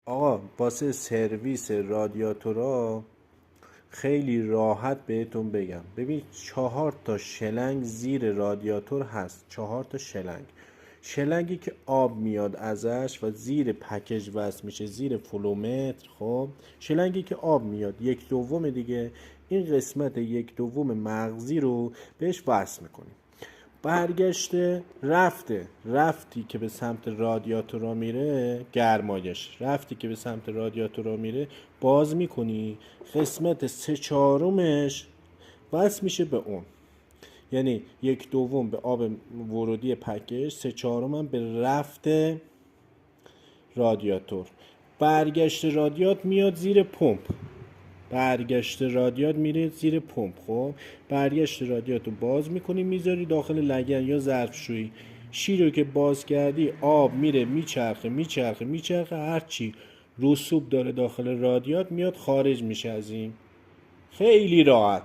آقا واسه سرویس رادیاتورا خیلی راحت بهتون بگم. ببین 4 تا شلنگ زیر رادیاتور هست، 4 تا شلنگی که آب میاد ازش و زیر پکیج وصل میشه، زیر فلومتر. خب شلنگی که آب میاد 1/2 دیگه، این قسمت 1/2 مغزی رو بهش وصل میکنیم. برگشته رفتی که به سمت رادیاتورا میره، گرمایش رفتی که به سمت رادیاتورا میره باز میکنی، قسمت 3/4 وصل میشه به اون. یعنی 1/2 به آب ورودی پکیج، 3/4 هم به رفت رادیاتور. برگشت رادیات میاد زیر پمپ، برگشت رادیات میره زیر پمپ. خب برگشت رادیات رو باز میکنی، میذاری داخل لگن یا ظرفشویی. شیر رو که باز کردی آب میره میچرخه، هرچی رسوب داره داخل رادیات میاد خارج میشه از این. خیلی راحت.